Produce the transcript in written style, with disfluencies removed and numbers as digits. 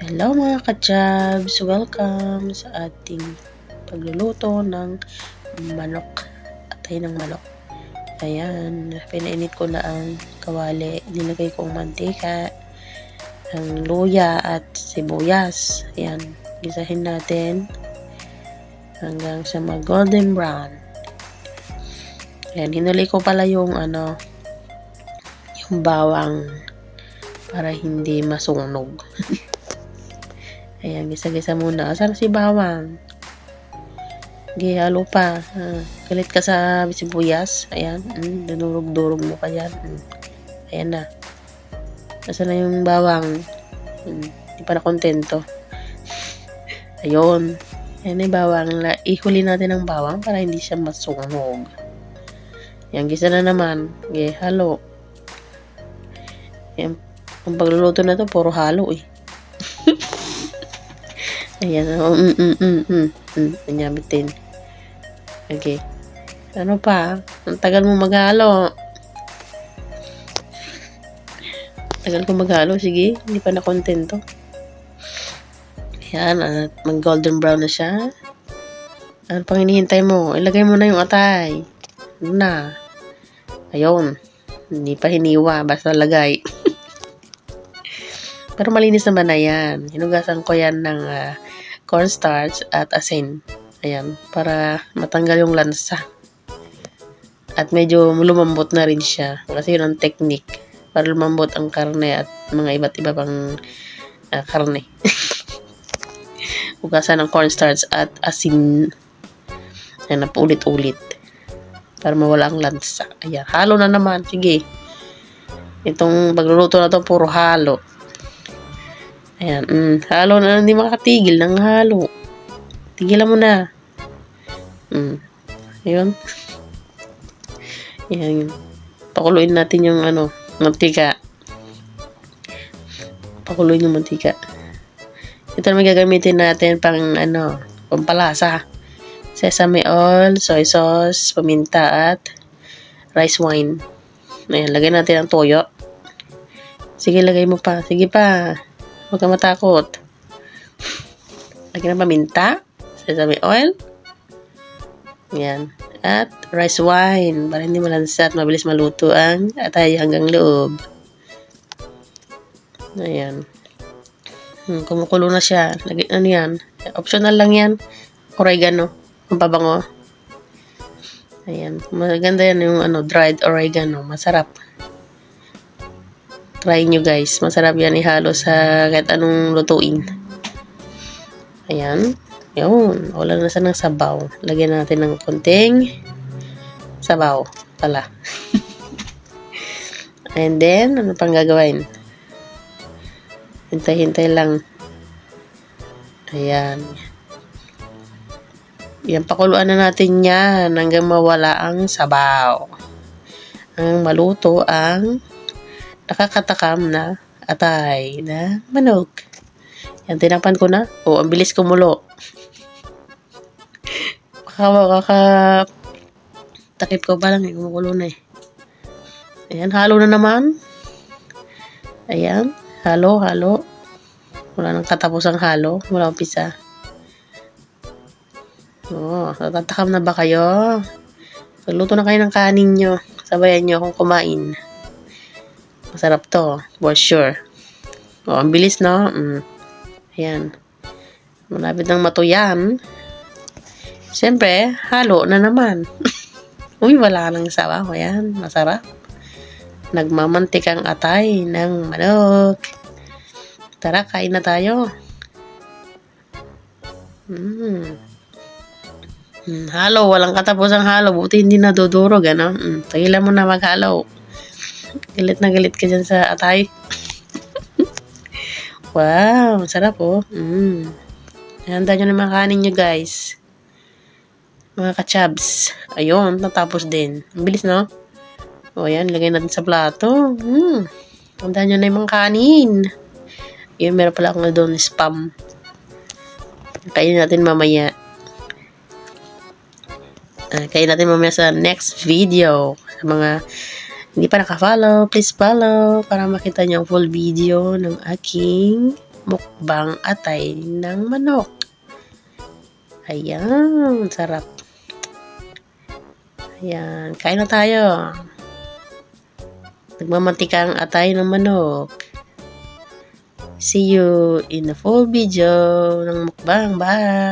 Hello mga ka-jabs! Welcome sa ating pagluluto ng manok. Atay ng manok. Ayan, pinainit ko na ang kawali. Nilagay ko ang mantika, ang luya at sibuyas. Ayan, gisahin natin hanggang sa mag-golden brown. Ayan, hinuli ko pala yung yung bawang para hindi masunog. Ayan, gisa-gisa muna. Asan si bawang? Halo pa. Galit ka sa sibuyas. Ayan, dinurog-durog mo pa yan. Ayan na. Asan na yung bawang? Hindi pa na kontento. Ayun. Ayan na yung bawang. Ihuli natin ang bawang para hindi siya masunog. Ayan, gisa na naman. Halo. Ayan, ang pagluluto na to, puro halo eh. Ayan, Ayan, bitin. Okay. Ano pa? Ang tagal mo maghalo. Tagal ko maghalo. Sige, hindi pa na kontento. Ayan, at mag-golden brown na siya. Ano pang hinihintay mo? Ilagay mo na yung atay. Ano na? Ayun. Hindi pa hiniwa. Basta lagay. Pero malinis naman na yan. Hinugasan ko yan ng cornstarch at asin. Ayan, para matanggal yung lansa. At medyo lumambot na rin siya. Kasi yun ang technique. Para lumambot ang karne at mga iba't iba pang karne. Hugasan ng cornstarch at asin. Ayan, paulit-ulit. Para mawala ang lansa. Ayan, halo na naman. Sige. Itong pagluluto na to, puro halo. Ayan, halo na, hindi makatigil ng halo. Tigilan mo na. Ayun. Ayan. Pakuluin natin yung mantika. Pakuluin yung mantika. Ito naman gagamitin natin pang pampalasa. Sesame oil, soy sauce, paminta at rice wine. Ayan, lagay natin ang toyo. Sige, lagay mo pa. Sige pa. Huwag kang matakot. Lagyan ng paminta, sesame oil, yan, at rice wine para hindi malansa at mabilis maluto ang atay hanggang loob. Ayan. Kumukulo na siya. Ano yan? Optional lang yan. Oregano. Ang pabango. Ayan. Maganda yan yung dried oregano. Masarap. Try nyo guys. Masarap yan ihalo sa kahit anong lutuin. Ayan. Yun. Wala na siya ng sabaw. Lagyan natin ng konting sabaw. Pala. And then, ano pang gagawin? Hintay-hintay lang. Ayan. Yan. Pakuluan na natin yan hanggang mawala ang sabaw. Ang maluto ang nakakatakam na atay na manok. Yan, tinapan ko na. Ang bilis kumulo. Takip ko pa lang kumukulo na eh. Ayan, halo na naman. Ayan, halo. Wala nang katapusang halo. Wala umpisa. Natatakam na ba kayo? Luto na kayo ng kanin nyo. Sabayan nyo akong kumain. Masarap to, for sure. Ang bilis, no? Ayan. Malapit ng matuyan. Siyempre, halo na naman. Uy, wala nang sabaw. Ayan, masarap. Nagmamantikang atay ng manok. Tara, kain na tayo. Halo, walang katapusang halo. Buti hindi nadudurog, Tagilan mo na maghalo. Galit na galit ka dyan sa atay. Wow, sarap oh. Handa nyo na mga kanin nyo guys. Mga ka-chabs. Ayun, natapos din. Ang bilis no? Ayan, lagay natin sa plato. Handa nyo na yung mga kanin. Yun, meron pala akong doon spam. Kainin natin mamaya. Kainin natin mamaya sa next video. Sa mga hindi pa naka-follow, please follow para makita niyo ang full video ng aking mukbang atay ng manok. Ayan, sarap. Ayan, kain na tayo. Nagmamantika ang atay ng manok. See you in the full video ng mukbang. Bye!